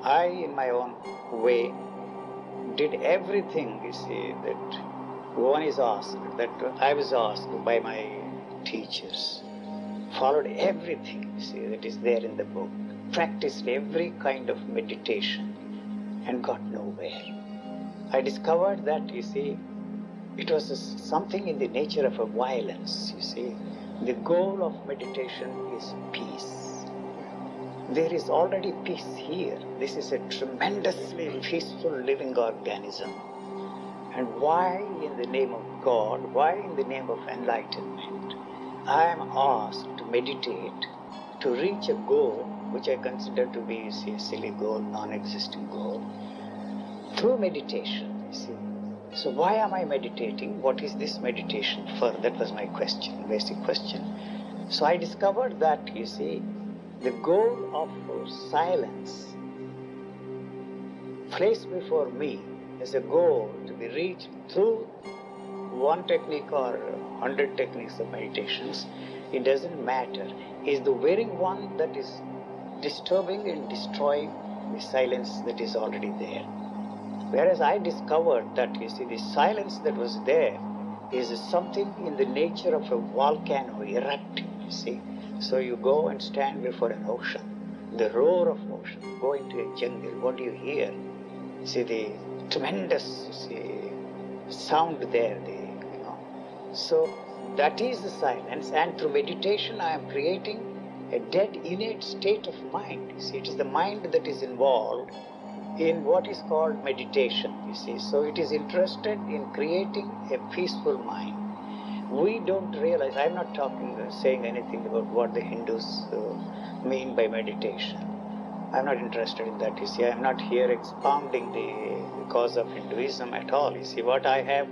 I, in my own way, did everything, you see, that one is asked, that I was asked by my teachers. Followed everything, you see, that is there in the book. Practiced every kind of meditation and got nowhere. I discovered that, you see, it was something in the nature of a violence, you see. The goal of meditation is peace. There is already peace here. This is a tremendously peaceful living organism. And why in the name of God, why in the name of enlightenment, I am asked to meditate to reach a goal which I consider to be, you see, a silly goal, non-existent goal, through meditation, you see. So why am I meditating? What is this meditation for? That was my question, basic question. So I discovered that, you see, the goal of silence placed before me as a goal to be reached through one technique or 100 techniques of meditations, it doesn't matter, is the very one that is disturbing and destroying the silence that is already there. Whereas I discovered that, you see, the silence that was there is something in the nature of a volcano erupting, you see. So you go and stand before an ocean, the roar of ocean, go into a jungle, what do you hear? See the tremendous, you see, sound there, So that is the silence, and through meditation I am creating a dead, innate state of mind. You see, it is the mind that is involved in what is called meditation, you see. So it is interested in creating a peaceful mind. We don't realize, I'm not saying anything about what the Hindus mean by meditation. I'm not interested in that, you see. I'm not here expounding the cause of Hinduism at all. You see, what I have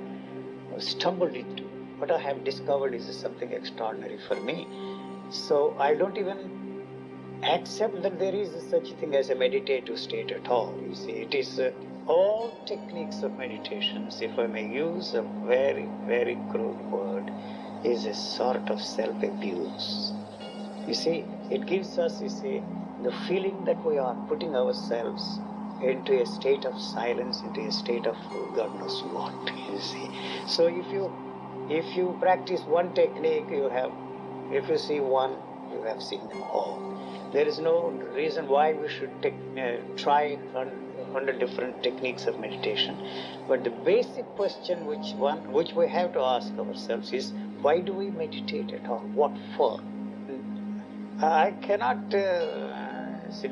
stumbled into, what I have discovered is something extraordinary for me. So I don't even accept that there is such a thing as a meditative state at all. You see, it is all techniques of meditations, if I may use a very, very crude word, is a sort of self-abuse. You see, it gives us, you see, the feeling that we are putting ourselves into a state of silence, into a state of God knows what, you see. So if you practice one technique, if you see one, you have seen them all. There is no reason why we should try 100 different techniques of meditation. But the basic question which we have to ask ourselves is, why do we meditate at all? What for? I cannot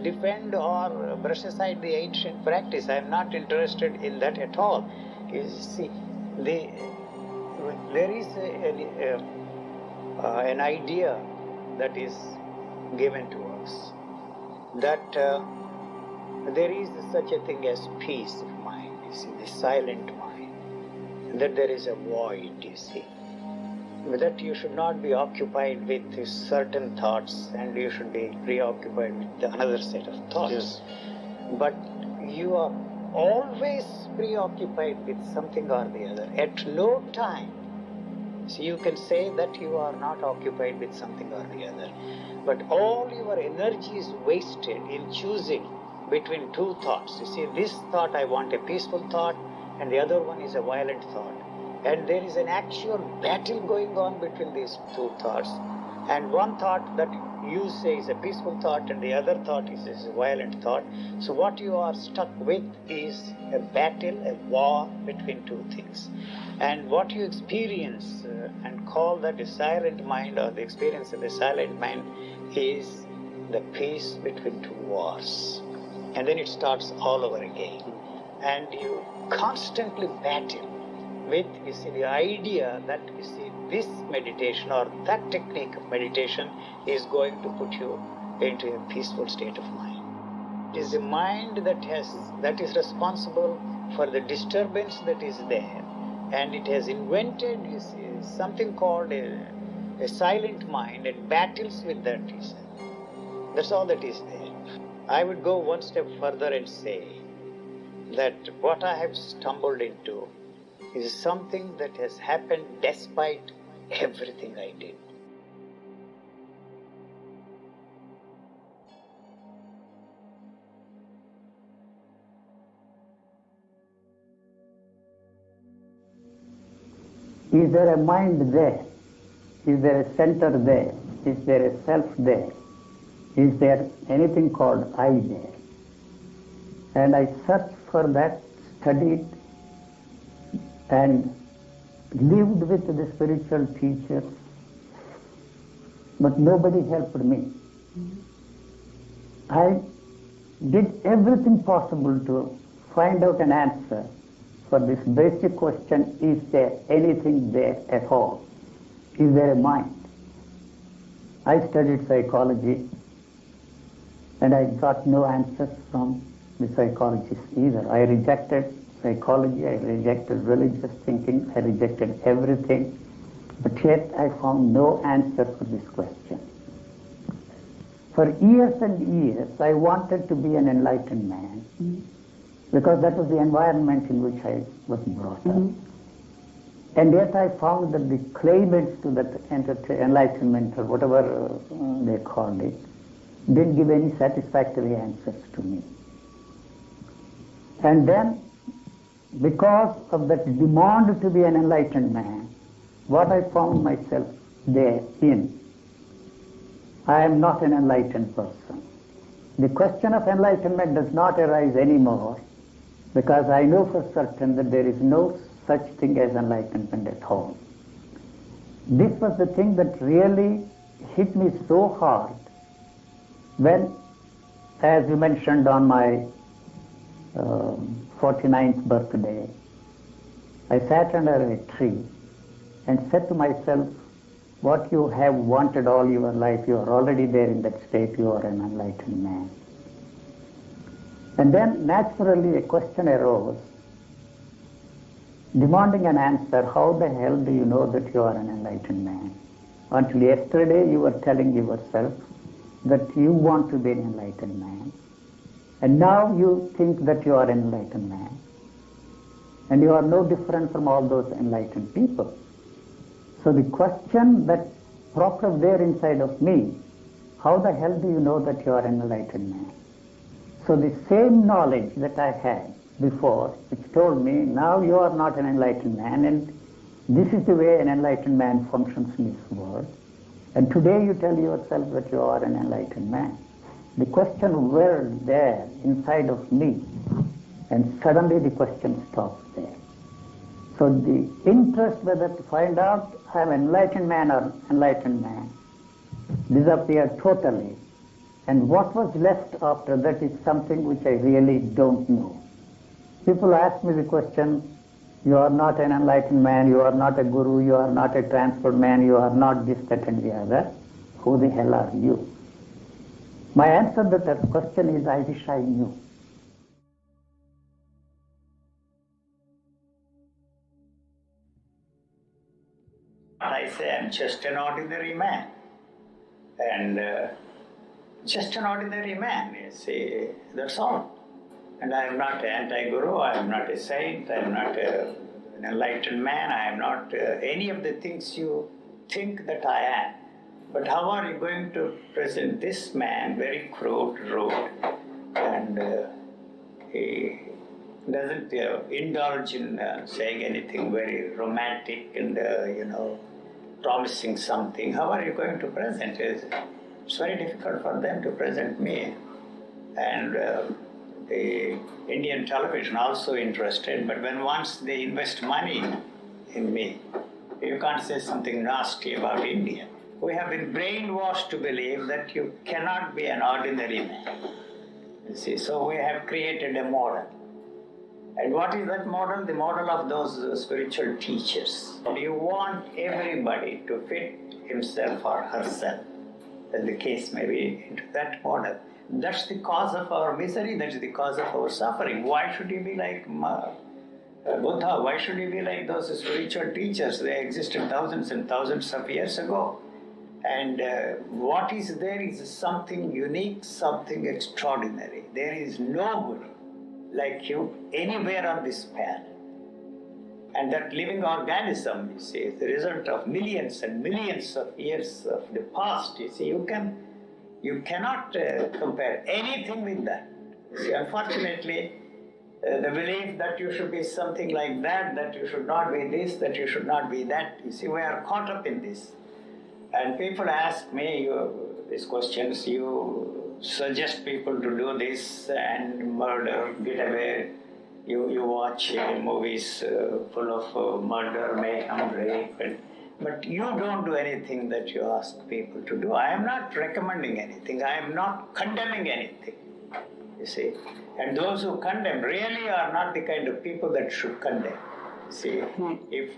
defend or brush aside the ancient practice. I am not interested in that at all. You see, there is an idea that is given to us that there is such a thing as peace of mind, you see, the silent mind, that there is a void, you see, that you should not be occupied with certain thoughts and you should be preoccupied with another set of thoughts. Yes. But you are always preoccupied with something or the other. At no time, so you can say that you are not occupied with something or the other. But all your energy is wasted in choosing between two thoughts. You see, this thought, I want a peaceful thought, and the other one is a violent thought. And there is an actual battle going on between these two thoughts. And one thought that you say is a peaceful thought, and the other thought is a violent thought. So what you are stuck with is a battle, a war between two things. And what you experience and call that a silent mind, or the experience of a silent mind, is the peace between two wars. And then it starts all over again. And you constantly battle with, you see, the idea that, you see, this meditation or that technique of meditation is going to put you into a peaceful state of mind. It is the mind that is responsible for the disturbance that is there. And it has invented, you see, something called a silent mind, and battles with that, you see. That's all that is there. I would go one step further and say that what I have stumbled into is something that has happened despite everything I did. Is there a mind there? Is there a center there? Is there a self there? Is there anything called I there? And I searched for that, studied, and lived with the spiritual teachers, but nobody helped me. I did everything possible to find out an answer for this basic question, is there anything there at all? Is there a mind? I studied psychology, and I got no answers from the psychologists either. I rejected psychology, I rejected religious thinking, I rejected everything, but yet I found no answer for this question. For years and years, I wanted to be an enlightened man, because that was the environment in which I was brought up. And yet I found that the claimants to that enlightenment, or whatever they called it, didn't give any satisfactory answers to me. And then, because of that demand to be an enlightened man, what I found myself there in, I am not an enlightened person. The question of enlightenment does not arise anymore, because I know for certain that there is no such thing as enlightenment at all. This was the thing that really hit me so hard when, as you mentioned, on my 49th birthday, I sat under a tree and said to myself, what you have wanted all your life, you are already there in that state, you are an enlightened man. And then naturally a question arose, demanding an answer, how the hell do you know that you are an enlightened man? Until yesterday you were telling yourself that you want to be an enlightened man. And now you think that you are an enlightened man. And you are no different from all those enlightened people. So the question that propped up there inside of me, how the hell do you know that you are an enlightened man? So the same knowledge that I had before, which told me, now you are not an enlightened man, and this is the way an enlightened man functions in this world. And today you tell yourself that you are an enlightened man. The question whirled there inside of me, and suddenly the question stopped there. So the interest whether to find out I am an enlightened man or enlightened man disappeared totally. And what was left after that is something which I really don't know. People ask me the question, you are not an enlightened man, you are not a guru, you are not a transferred man, you are not this, that and the other. Who the hell are you? My answer to that question is, I wish I knew. I say I'm just an ordinary man. And just an ordinary man, you see, that's all. And I am not an anti-guru, I am not a saint, I am not an enlightened man, I am not any of the things you think that I am. But how are you going to present this man, very crude, rude, and he doesn't indulge in saying anything very romantic and, promising something. How are you going to present it? It's very difficult for them to present me. And the Indian television also interested, but when once they invest money in me, you can't say something nasty about India. We have been brainwashed to believe that you cannot be an ordinary man. You see, so we have created a model. And what is that model? The model of those spiritual teachers. You want everybody to fit himself or herself, as the case may be, into that model. That's the cause of our misery, that's the cause of our suffering. Why should you be like Buddha? Why should you be like those spiritual teachers? They existed thousands and thousands of years ago. And what is there is something unique, something extraordinary. There is nobody like you anywhere on this planet. And that living organism, you see, is the result of millions and millions of years of the past. You see, you cannot compare anything with that. See, unfortunately, The belief that you should be something like that, that you should not be this, that you should not be that. You see, we are caught up in this. And people ask me these questions, you suggest people to do this and murder, get away. You watch movies full of murder, mayhem, rape, but you don't do anything that you ask people to do. I am not recommending anything. I am not condemning anything, you see. And those who condemn really are not the kind of people that should condemn. See, if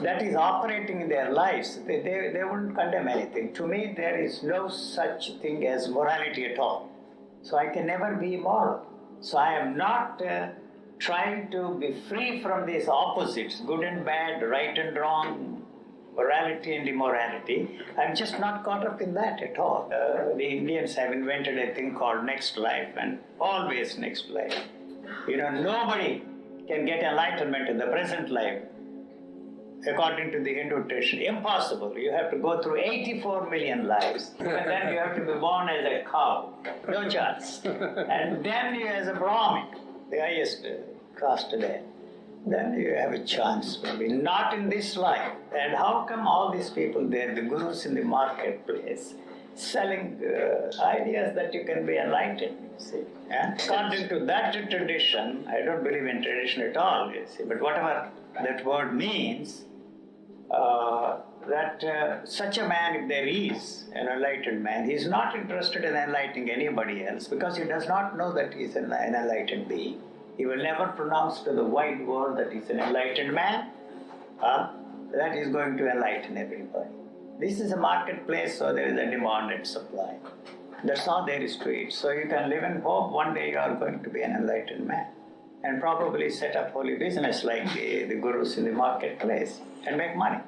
that is operating in their lives, they wouldn't condemn anything. To me, there is no such thing as morality at all. So I can never be moral. So I am not trying to be free from these opposites, good and bad, right and wrong, morality and immorality. I'm just not caught up in that at all. The Indians have invented a thing called next life, and always next life. Nobody can get enlightenment in the present life. According to the Hindu tradition, impossible. You have to go through 84 million lives. And then you have to be born as a cow. No chance. And then you as a Brahmin, the highest caste today. Then you have a chance, maybe not in this life. And how come all these people there, the gurus in the marketplace, selling ideas that you can be enlightened, you see. And according to that tradition, I don't believe in tradition at all, you see, but whatever that word means, that such a man, if there is an enlightened man, he is not interested in enlightening anybody else because he does not know that he is an enlightened being. He will never pronounce to the wide world that he is an enlightened man, that is going to enlighten everybody. This is a marketplace, so there is a demand and supply. That's all there is to it. So you can live in hope one day you are going to be an enlightened man and probably set up holy business like the gurus in the marketplace and make money.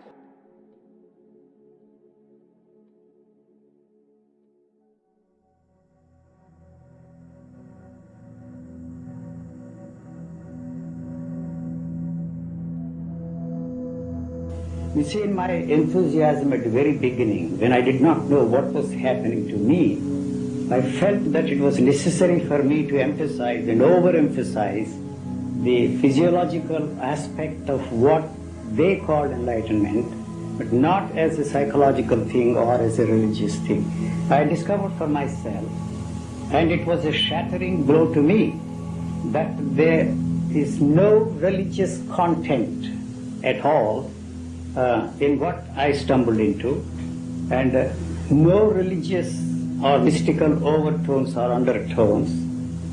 You see, in my enthusiasm at the very beginning, when I did not know what was happening to me, I felt that it was necessary for me to emphasize and overemphasize the physiological aspect of what they called enlightenment, but not as a psychological thing or as a religious thing. I discovered for myself, and it was a shattering blow to me, that there is no religious content at all in what I stumbled into, and no religious or mystical overtones or undertones.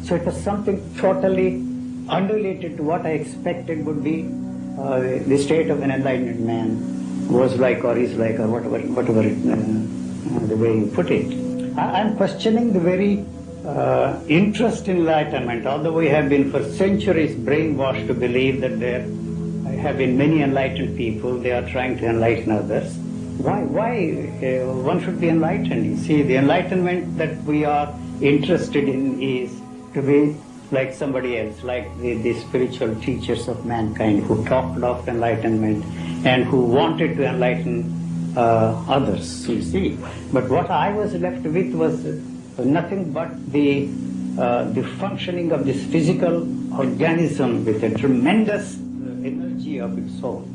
So it was something totally unrelated to what I expected would be the state of an enlightened man was like or is like or whatever the way you put it. I'm questioning the very interest in enlightenment, although we have been for centuries brainwashed to believe that there have been many enlightened people, they are trying to enlighten others. Why one should be enlightened? You see, the enlightenment that we are interested in is to be like somebody else, like the spiritual teachers of mankind who talked of enlightenment and who wanted to enlighten others, you see. But what I was left with was nothing but the functioning of this physical organism with a tremendous energy of its own.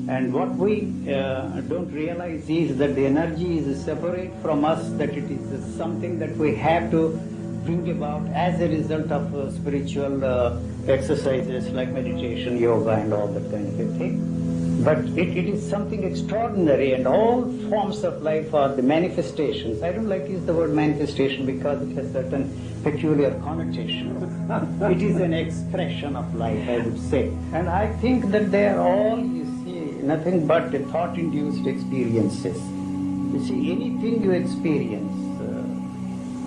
And what we don't realize is that the energy is separate from us, that it is something that we have to bring about as a result of spiritual exercises like meditation, yoga and all that kind of a thing. But it is something extraordinary, and all forms of life are the manifestations. I don't like to use the word manifestation because it has certain peculiar connotations. It is an expression of life, I would say. And I think that they are all, you see, nothing but thought-induced experiences. You see, anything you experience,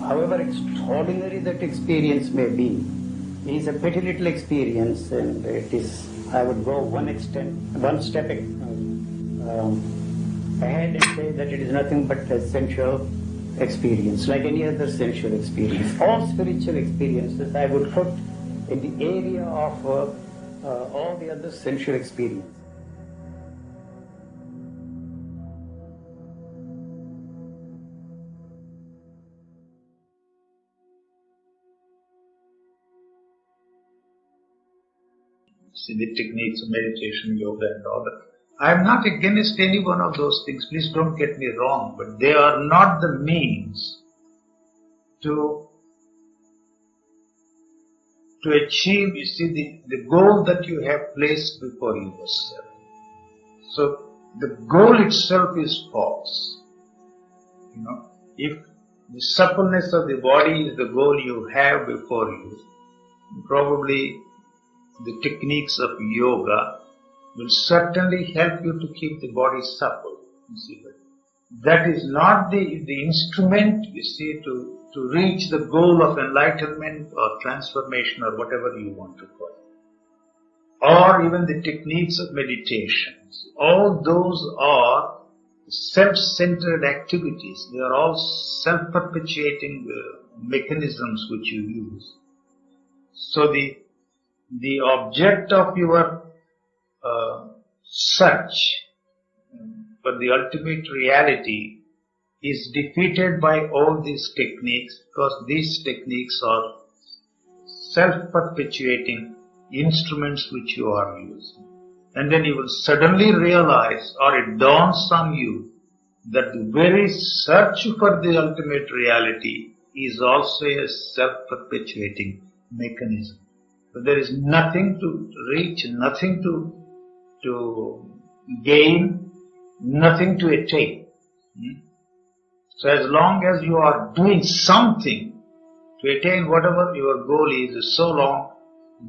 however extraordinary that experience may be, is a petty little experience, and it is, I would go one step ahead and say that it is nothing but a sensual experience, like any other sensual experience. All spiritual experiences I would put in the area of all the other sensual experiences. See the techniques of meditation, yoga and all that. I am not against any one of those things, please don't get me wrong, but they are not the means to achieve, you see, the goal that you have placed before yourself. So the goal itself is false. If the suppleness of the body is the goal you have before you, probably the techniques of yoga will certainly help you to keep the body supple. You see, but that is not the instrument, you see, to reach the goal of enlightenment or transformation or whatever you want to call it. Or even the techniques of meditation. All those are self-centered activities. They are all self-perpetuating mechanisms which you use. So the object of your search for the ultimate reality is defeated by all these techniques, because these techniques are self-perpetuating instruments which you are using. And then you will suddenly realize, or it dawns on you, that the very search for the ultimate reality is also a self-perpetuating mechanism. So there is nothing to reach, nothing to gain, nothing to attain. So as long as you are doing something to attain whatever your goal is, so long,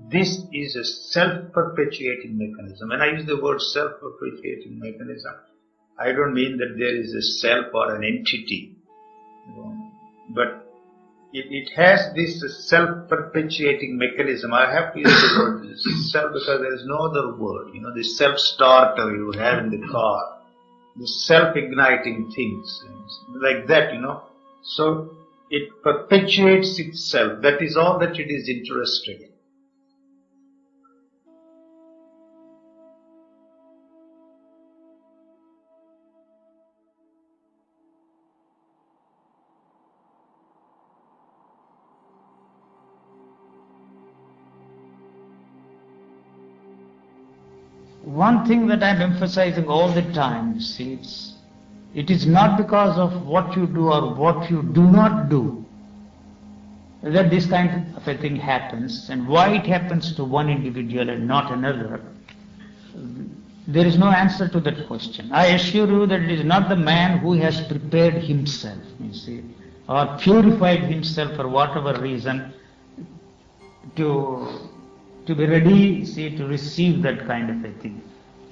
this is a self-perpetuating mechanism. When I use the word self-perpetuating mechanism, I don't mean that there is a self or an entity, but it has this self-perpetuating mechanism. I have to use the word self because there is no other word. The self-starter you have in the car, the self-igniting things, like that, So it perpetuates itself. That is all that it is interested in. One thing that I'm emphasizing all the time, you see, it is not because of what you do or what you do not do that this kind of a thing happens, and why it happens to one individual and not another. There is no answer to that question. I assure you that it is not the man who has prepared himself, you see, or purified himself for whatever reason to be ready, you see, to receive that kind of a thing.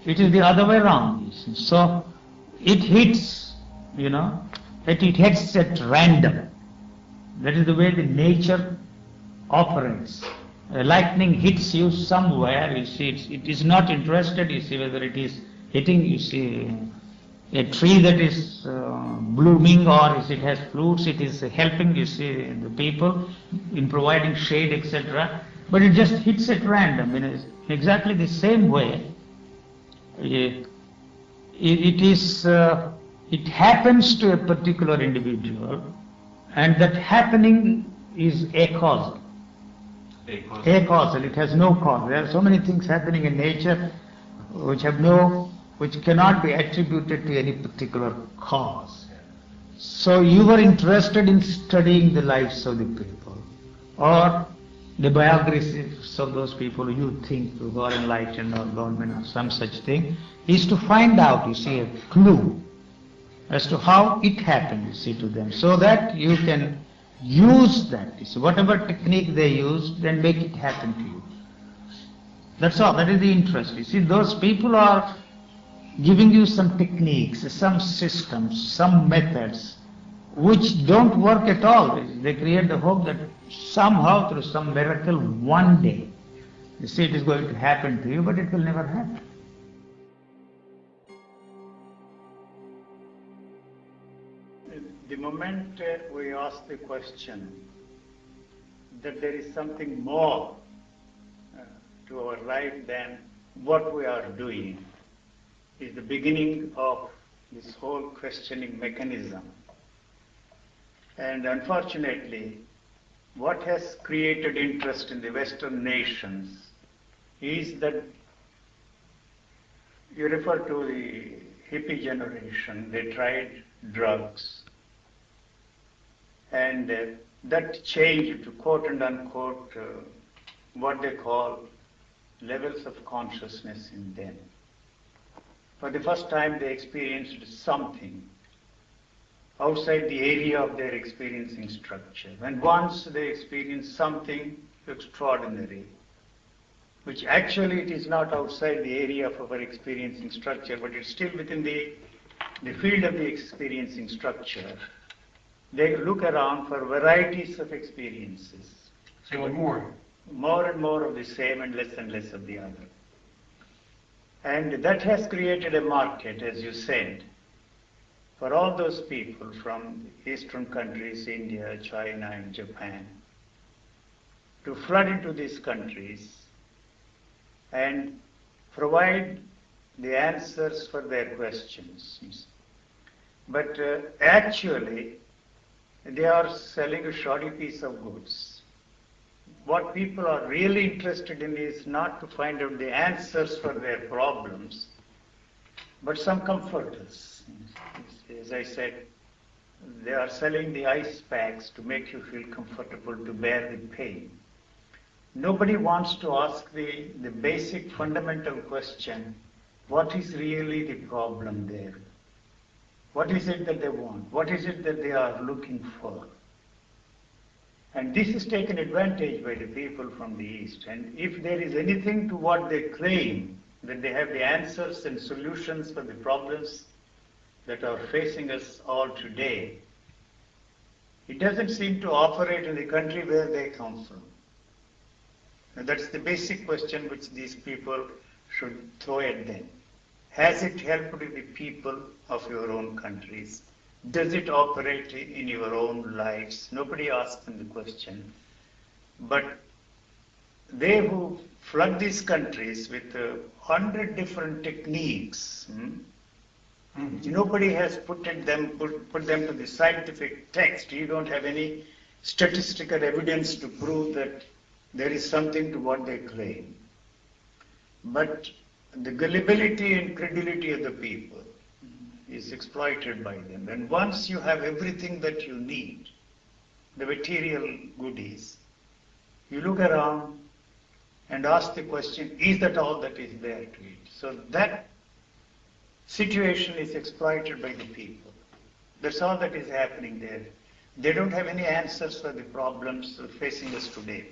It is the other way around, you see. So it hits, it hits at random. That is the way the nature operates. Lightning hits you somewhere, you see, it is not interested, you see, whether it is hitting, you see, a tree that is blooming, or if it has fruits, it is helping, you see, the people in providing shade, etc. But it just hits at random in exactly the same way. It happens to a particular individual, and that happening is acausal. Acausal, it has no cause. There are so many things happening in nature which cannot be attributed to any particular cause. So you were interested in studying the lives of the people, or the biographies of those people you think who are enlightened or government or some such thing, is to find out, you see, a clue as to how it happened, you see, to them, so that you can use that, you see, whatever technique they use, then make it happen to you. That's all, that is the interest. You see, those people are giving you some techniques, some systems, some methods, which don't work at all. They create the hope that somehow, through some miracle, one day, you see, it is going to happen to you, but it will never happen. The moment we ask the question that there is something more to our life than what we are doing, is the beginning of this whole questioning mechanism. And unfortunately, what has created interest in the Western nations is that you refer to the hippie generation. They tried drugs, and that changed to quote and unquote what they call levels of consciousness in them. For the first time they experienced something outside the area of their experiencing structure. And once they experience something extraordinary, which actually it is not outside the area of our experiencing structure, but it's still within the field of the experiencing structure, they look around for varieties of experiences. Say one more. More and more of the same and less of the other. And that has created a market, as you said, for all those people from Eastern countries, India, China, and Japan, to flood into these countries and provide the answers for their questions. But actually, they are selling a shoddy piece of goods. What people are really interested in is not to find out the answers for their problems, but some comforters. As I said, they are selling the ice packs to make you feel comfortable to bear the pain. Nobody wants to ask the basic fundamental question, what is really the problem there? What is it that they want? What is it that they are looking for? And this is taken advantage by the people from the East. And if there is anything to what they claim, that they have the answers and solutions for the problems that are facing us all today, it doesn't seem to operate in the country where they come from. And that's the basic question which these people should throw at them. Has it helped the people of your own countries? Does it operate in your own lives? Nobody asks them the question. But they who flood these countries with 100 different techniques, nobody has put them to the scientific text. You don't have any statistical evidence to prove that there is something to what they claim. But the gullibility and credulity of the people is exploited by them. And once you have everything that you need, the material goodies, you look around and ask the question, is that all that is there to it? So that situation is exploited by the people. That's all that is happening there. They don't have any answers for the problems facing us today.